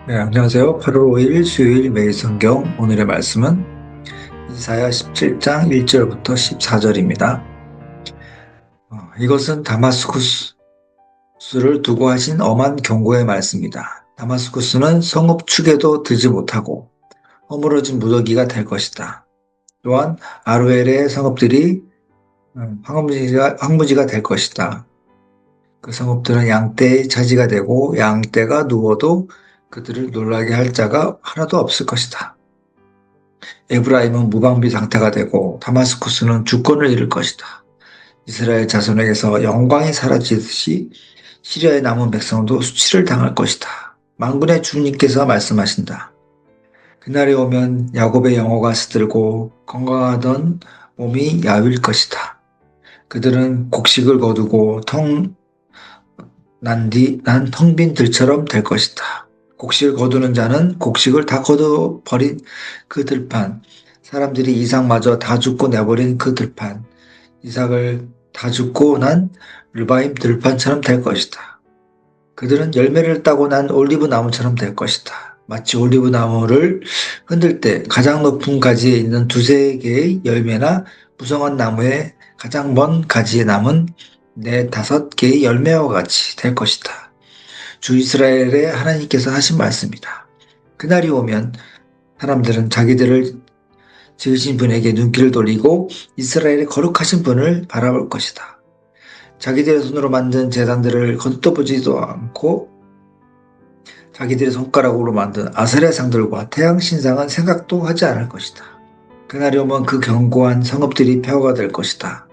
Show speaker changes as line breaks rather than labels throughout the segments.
네, 안녕하세요. 8월 5일 수요일 매일 성경 오늘의 말씀은 이사야 17장 1절부터 14절입니다. 이것은 다마스쿠스를 두고 하신 엄한 경고의 말씀이다. 다마스쿠스는 성읍축에도 들지 못하고 허물어진 무더기가 될 것이다. 또한 아로엘의 성읍들이 황무지가 될 것이다. 그 성읍들은 양떼의 차지가 되고 양떼가 누워도 그들을 놀라게 할 자가 하나도 없을 것이다. 에브라임은 무방비 상태가 되고 다마스쿠스는 주권을 잃을 것이다. 이스라엘 자손에게서 영광이 사라지듯이 시리아의 남은 백성도 수치를 당할 것이다. 만군의 주님께서 말씀하신다. 그날이 오면 야곱의 영혼가 스들고 건강하던 몸이 야윌 것이다. 그들은 곡식을 거두고 난 텅 빈 들처럼 될 것이다. 곡식을 거두는 자는 곡식을 다 거둬버린 그 들판, 사람들이 이삭마저 다 죽고 내버린 그 들판, 이삭을 다 죽고 난 르바임 들판처럼 될 것이다. 그들은 열매를 따고 난 올리브 나무처럼 될 것이다. 마치 올리브 나무를 흔들 때 가장 높은 가지에 있는 두세 개의 열매나 무성한 나무의 가장 먼 가지에 남은 4-5개의 열매와 같이 될 것이다. 주 이스라엘의 하나님께서 하신 말씀이다. 그날이 오면 사람들은 자기들을 지으신 분에게 눈길을 돌리고 이스라엘의 거룩하신 분을 바라볼 것이다. 자기들의 손으로 만든 제단들을 거듭보지도 않고 자기들의 손가락으로 만든 아세라 상들과 태양 신상은 생각도 하지 않을 것이다. 그날이 오면 그 견고한 성읍들이 폐허가 될 것이다.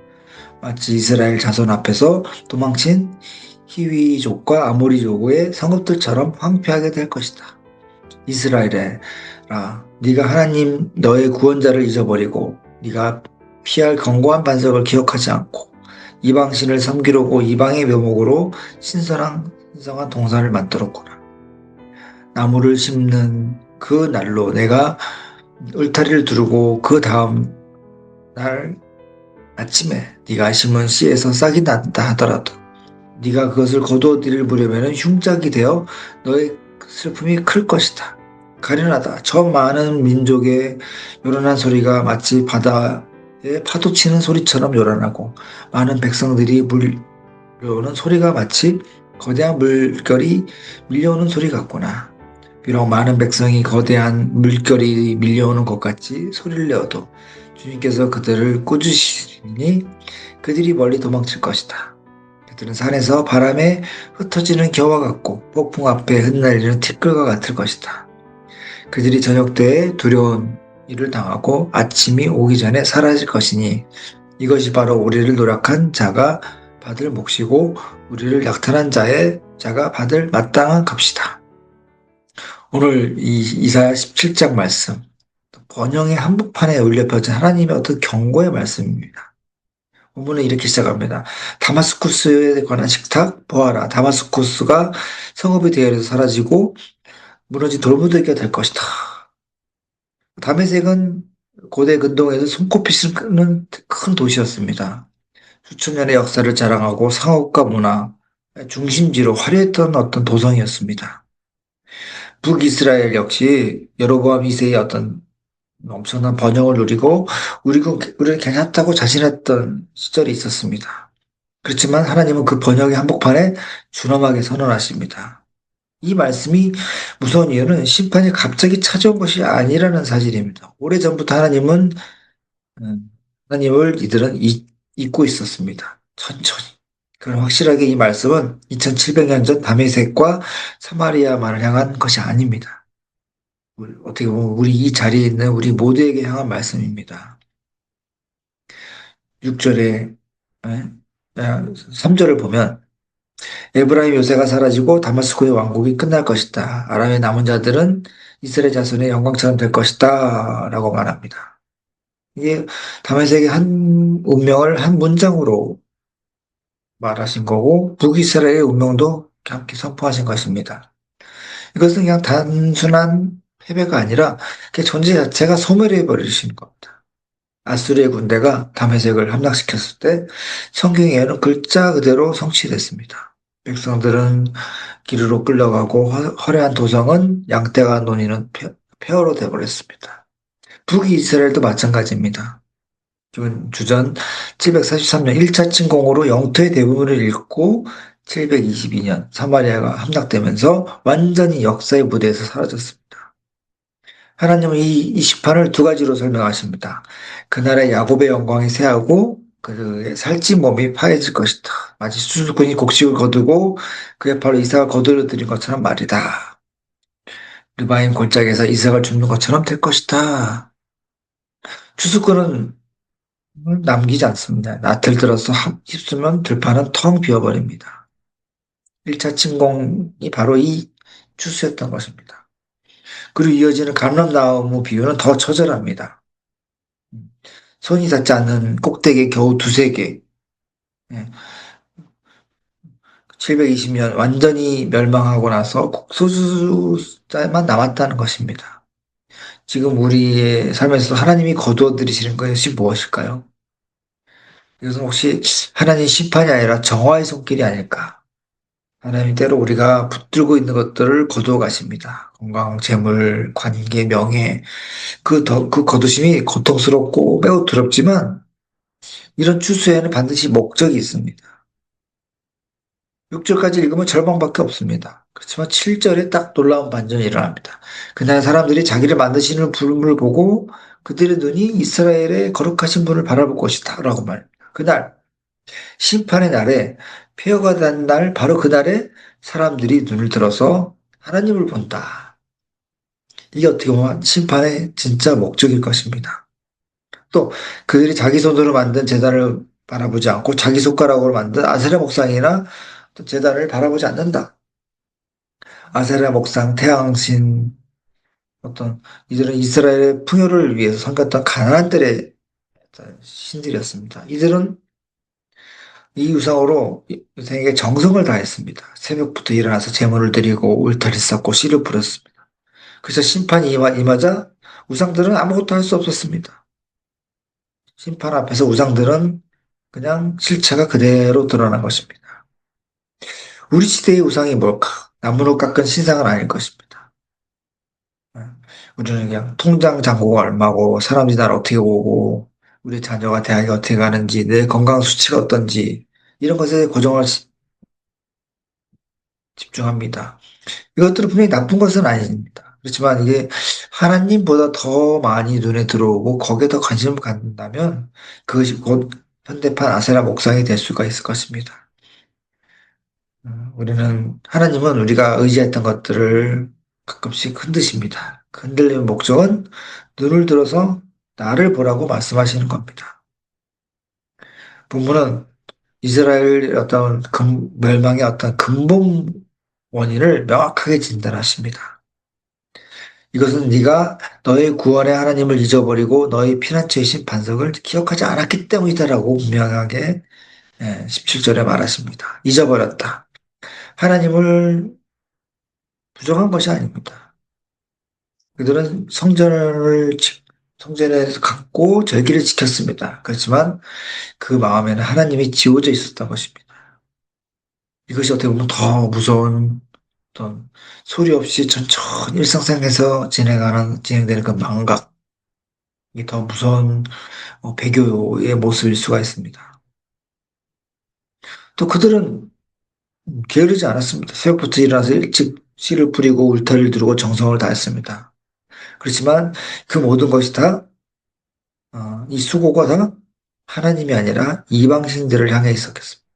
마치 이스라엘 자손 앞에서 도망친 히위족과 아모리족의 성읍들처럼 황폐하게 될 것이다. 이스라엘아, 네가 하나님 너의 구원자를 잊어버리고 네가 피할 견고한 반석을 기억하지 않고 이방신을 섬기려고 이방의 묘목으로 신성한 동산을 만들었구나. 나무를 심는 그 날로 내가 울타리를 두르고 그 다음 날 아침에 네가 심은 씨에서 싹이 난다 하더라도 네가 그것을 거두어들일 무렵에는 흉작이 되어 너의 슬픔이 클 것이다. 가련하다. 저 많은 민족의 요란한 소리가 마치 바다에 파도 치는 소리처럼 요란하고 많은 백성들이 물려오는 소리가 마치 거대한 물결이 밀려오는 소리 같구나. 비록 많은 백성이 거대한 물결이 밀려오는 것 같이 소리를 내어도 주님께서 그들을 꾸짖으시니 그들이 멀리 도망칠 것이다. 그들은 산에서 바람에 흩어지는 겨와 같고 폭풍 앞에 흩날리는 티끌과 같을 것이다. 그들이 저녁 때에 두려운 일을 당하고 아침이 오기 전에 사라질 것이니 이것이 바로 우리를 노력한 자가 받을 몫이고 우리를 약탈한 자가 받을 마땅한 값이다. 오늘 이 이사야 17장 말씀, 번영의 한복판에 울려 펴진 하나님의 어떤 경고의 말씀입니다. 본문은 이렇게 시작합니다. 다마스쿠스에 관한 식탁 보아라. 다마스쿠스가 성읍이 되어서 사라지고 무너진 돌무더기가 될 것이다. 다메섹은 고대 근동에서 손꼽히는 큰 도시였습니다. 수천 년의 역사를 자랑하고 상업과 문화 중심지로 화려했던 어떤 도성이었습니다. 북이스라엘 역시 여로보암 2세의 어떤 엄청난 번영을 누리고 우리는 괜찮다고 자신했던 시절이 있었습니다. 그렇지만 하나님은 그 번영의 한복판에 준엄하게 선언하십니다. 이 말씀이 무서운 이유는 심판이 갑자기 찾아온 것이 아니라는 사실입니다. 오래전부터 하나님을 이들은 잊고 있었습니다. 천천히. 그럼 확실하게 이 말씀은 2700년 전 다메섹과 사마리아만을 향한 것이 아닙니다. 어떻게 보면 우리 이 자리에 있는 우리 모두에게 향한 말씀입니다. 6절에 3절을 보면 에브라임 요새가 사라지고 다마스코의 왕국이 끝날 것이다. 아람의 남은 자들은 이스라엘 자손의 영광처럼 될 것이다. 라고 말합니다. 이게 다메섹의 한 운명을 한 문장으로 말하신 거고 북이스라엘의 운명도 함께 선포하신 것입니다. 이것은 그냥 단순한 패배가 아니라 그 존재 자체가 소멸해 버리신 겁니다. 아수르의 군대가 다메섹을 함락시켰을 때 성경에는 글자 그대로 성취됐습니다. 백성들은 길으로 끌려가고 화려한 도성은 양떼가 노니는 폐허로 되어버렸습니다. 북이스라엘도 마찬가지입니다. 주전 743년 1차 침공으로 영토의 대부분을 잃고 722년 사마리아가 함락되면서 완전히 역사의 무대에서 사라졌습니다. 하나님은 이 시판을 두 가지로 설명하십니다. 그날의 야곱의 영광이 새하고 그의 살찐 몸이 파해질 것이다. 마치 수수꾼이 곡식을 거두고 그의 팔로 이삭을 거두어들인 것처럼 말이다. 르바임 골짜기에서 이삭을 줍는 것처럼 될 것이다. 추수꾼은 남기지 않습니다. 낫을 들어서 휩쓰면 들판은 텅 비어버립니다. 1차 침공이 바로 이 추수였던 것입니다. 그리고 이어지는 감람나무 비유는 더 처절합니다. 손이 닿지 않는 꼭대기에 겨우 두세 개. 720년 완전히 멸망하고 나서 소수자만 남았다는 것입니다. 지금 우리의 삶에서 하나님이 거두어 들이시는 것이 무엇일까요? 이것은 혹시 하나님 심판이 아니라 정화의 손길이 아닐까? 하나님 때로 우리가 붙들고 있는 것들을 거두어 가십니다. 건강, 재물, 관계, 명예, 그 거두심이 고통스럽고 매우 두렵지만 이런 추수에는 반드시 목적이 있습니다. 6절까지 읽으면 절망밖에 없습니다. 그렇지만 7절에 딱 놀라운 반전이 일어납니다. 그날 사람들이 자기를 만드시는 분을 보고 그들의 눈이 이스라엘의 거룩하신 분을 바라볼 것이다. 라고 말합니다. 그날, 심판의 날에, 폐허가 된 날, 바로 그날에 사람들이 눈을 들어서 하나님을 본다. 이게 어떻게 보면 심판의 진짜 목적일 것입니다. 또 그들이 자기 손으로 만든 제단을 바라보지 않고 자기 손가락으로 만든 아세라 목상이나 또 제단을 바라보지 않는다. 아세라 목상, 태양신, 어떤 이들은 이스라엘의 풍요를 위해서 섬겼던 가나안 들의 신들이었습니다. 이들은 이 우상으로 유생에게 정성을 다했습니다. 새벽부터 일어나서 제물을 드리고 울타리 쌓고 씨를 뿌렸습니다. 그래서 심판이 임하자 우상들은 아무것도 할 수 없었습니다. 심판 앞에서 우상들은 그냥 실체가 그대로 드러난 것입니다. 우리 시대의 우상이 뭘까? 나무로 깎은 신상은 아닐 것입니다. 우리는 그냥 통장 잔고가 얼마고, 사람들이 나를 어떻게 보고, 우리 자녀가 대학에 어떻게 가는지, 내 건강 수치가 어떤지, 이런 것에 고정을 집중합니다. 이것들은 분명히 나쁜 것은 아닙니다. 그렇지만 이게 하나님보다 더 많이 눈에 들어오고 거기에 더 관심을 갖는다면 그것이 곧 현대판 아세라 목상이 될 수가 있을 것입니다. 하나님은 우리가 의지했던 것들을 가끔씩 흔드십니다. 그 흔들리는 목적은 눈을 들어서 나를 보라고 말씀하시는 겁니다. 본문은 이스라엘의 어떤 멸망의 어떤 근본 원인을 명확하게 진단하십니다. 이것은 네가 너의 구원의 하나님을 잊어버리고 너의 피난처이신 반석을 기억하지 않았기 때문이다라고 분명하게 17절에 말하십니다. 잊어버렸다. 하나님을 부정한 것이 아닙니다. 그들은 성전에서 갖고 절기를 지켰습니다. 그렇지만 그 마음에는 하나님이 지워져 있었던 것입니다. 이것이 어떻게 보면 더 무서운 어떤 소리 없이 천천히 일상생활에서 진행되는 그 망각, 이게 더 무서운 배교의 모습일 수가 있습니다. 또 그들은 게으르지 않았습니다. 새벽부터 일어나서 일찍 씨를 뿌리고 울타리를 두르고 정성을 다했습니다. 그렇지만 그 모든 것이 다, 이 수고가 다 하나님이 아니라 이방신들을 향해 있었겠습니다.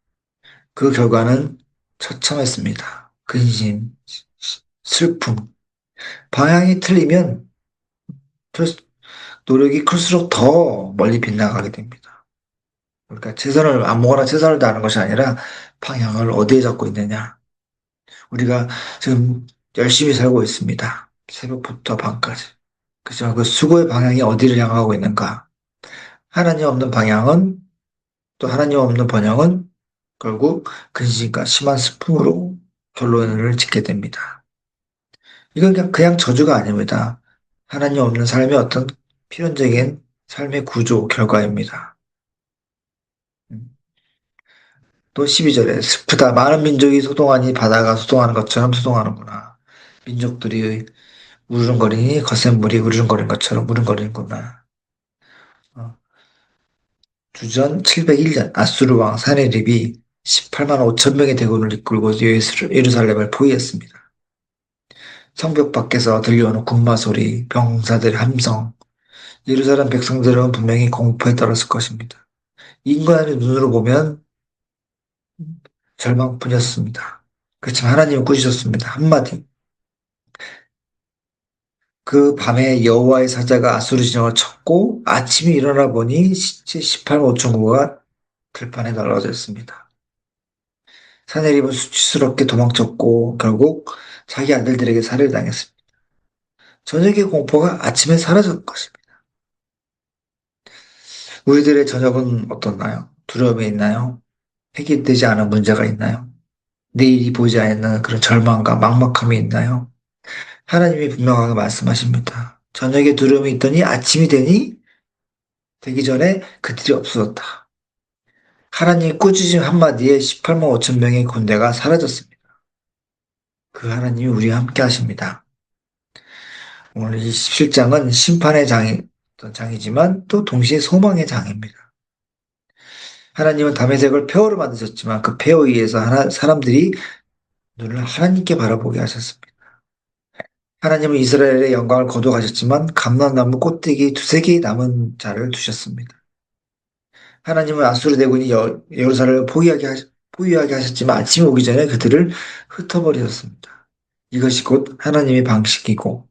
그 결과는 처참했습니다. 근심, 슬픔, 방향이 틀리면 노력이 클수록 더 멀리 빗나가게 됩니다. 그러니까 아무거나 최선을 다하는 것이 아니라 방향을 어디에 잡고 있느냐. 우리가 지금 열심히 살고 있습니다. 새벽부터 밤까지. 그렇지만 그 수고의 방향이 어디를 향하고 있는가? 하나님 없는 방향은 또 하나님 없는 번영은 결국 근심과 심한 슬픔으로 결론을 짓게 됩니다. 이건 그냥 저주가 아닙니다. 하나님 없는 삶의 어떤 필연적인 삶의 구조 결과입니다. 또 12절에 슬프다. 많은 민족이 소동하니 바다가 소동하는 것처럼 소동하는구나. 민족들이 우르릉거리니 거센 물이 우르릉거리는 것처럼 우르릉거리는구나. 어, 주전 701년 아수르 왕 사네립이 18만 5천 명의 대군을 이끌고 예루살렘을 포위했습니다. 성벽 밖에서 들려오는 군마 소리, 병사들의 함성, 예루살렘 백성들은 분명히 공포에 떨었을 것입니다. 인간의 눈으로 보면 절망뿐이었습니다. 그렇지만 하나님은 꾸짖었습니다. 한마디. 그 밤에 여호와의 사자가 아수르 진영을 쳤고 아침에 일어나 보니 시체 18만 5천 구가 들판에 널어져 있습니다. 사내립은 수치스럽게 도망쳤고 결국 자기 아들들에게 살해를 당했습니다. 저녁의 공포가 아침에 사라졌던 것입니다. 우리들의 저녁은 어떻나요? 두려움이 있나요? 해결되지 않은 문제가 있나요? 내일이 보이지 않는 그런 절망과 막막함이 있나요? 하나님이 분명하게 말씀하십니다. 저녁에 두려움이 있더니 아침이 되기 전에 그들이 없어졌다. 하나님 꾸짖음 한마디에 18만 5천 명의 군대가 사라졌습니다. 그 하나님이 우리와 함께 하십니다. 오늘 이 17장은 심판의 장이지만 또 동시에 소망의 장입니다. 하나님은 다메섹을 폐허로 만드셨지만 그 폐허에 의해서 사람들이 눈을 하나님께 바라보게 하셨습니다. 하나님은 이스라엘의 영광을 거둬가셨지만 감람나무 꽃대기 두세 개의 남은 자를 두셨습니다. 하나님은 아수르 대군이 예루살렘을 포위하게 하셨지만 아침이 오기 전에 그들을 흩어버리셨습니다. 이것이 곧 하나님의 방식이고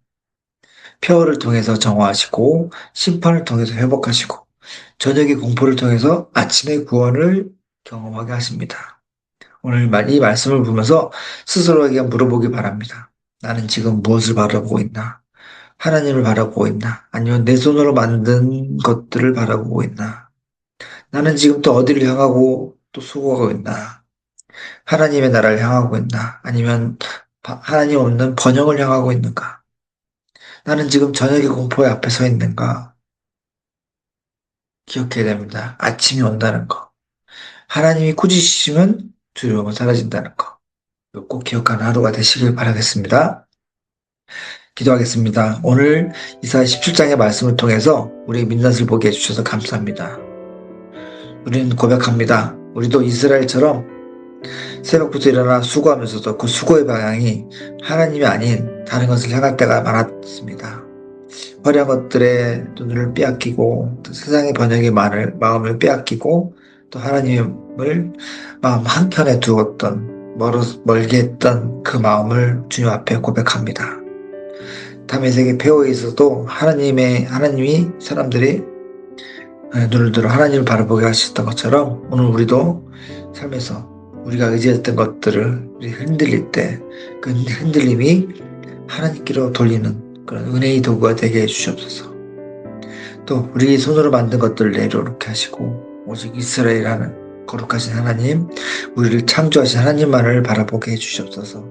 폐허를 통해서 정화하시고 심판을 통해서 회복하시고 저녁의 공포를 통해서 아침의 구원을 경험하게 하십니다. 오늘 이 말씀을 보면서 스스로에게 물어보기 바랍니다. 나는 지금 무엇을 바라보고 있나? 하나님을 바라보고 있나? 아니면 내 손으로 만든 것들을 바라보고 있나? 나는 지금 또 어디를 향하고 또 수고하고 있나? 하나님의 나라를 향하고 있나? 아니면 하나님 없는 번영을 향하고 있는가? 나는 지금 저녁의 공포에 앞에 서 있는가? 기억해야 됩니다. 아침이 온다는 거. 하나님이 꾸짖으시면 두려움은 사라진다는 거. 꼭 기억하는 하루가 되시길 바라겠습니다. 기도하겠습니다. 오늘 이사야 17장의 말씀을 통해서 우리의 민낯을 보게 해주셔서 감사합니다. 우리는 고백합니다. 우리도 이스라엘처럼 새벽부터 일어나 수고하면서도 그 수고의 방향이 하나님이 아닌 다른 것을 향할 때가 많았습니다. 화려한 것들에 눈을 빼앗기고 또 세상의 번영의 마음을 빼앗기고 또 하나님을 마음 한켠에 두었던 멀게 했던 그 마음을 주님 앞에 고백합니다. 다메섹의 폐허에 있어도 하나님이 사람들이 눈을 들어 하나님을 바라보게 하셨던 것처럼 오늘 우리도 삶에서 우리가 의지했던 것들을 우리 흔들릴 때 그 흔들림이 하나님께로 돌리는 그런 은혜의 도구가 되게 해주시옵소서. 또 우리 손으로 만든 것들을 내려놓게 하시고 오직 이스라엘이라는 거룩하신 하나님, 우리를 창조하신 하나님만을 바라보게 해주시옵소서.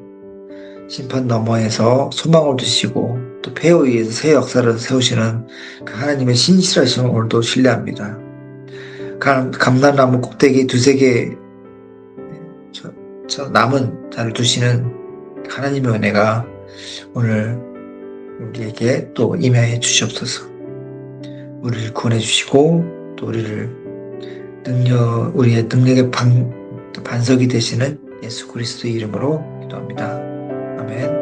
심판 너머에서 소망을 두시고 또 폐허에 의해서 새 역사를 세우시는 그 하나님의 신실하심을 오늘도 신뢰합니다. 감람나무 꼭대기 두세 개 남은 자를 두시는 하나님의 은혜가 오늘 우리에게 또 임하여 주시옵소서. 우리를 구원해 주시고 또 우리의 능력의 반석이 되시는 예수 그리스도의 이름으로 기도합니다. 아멘.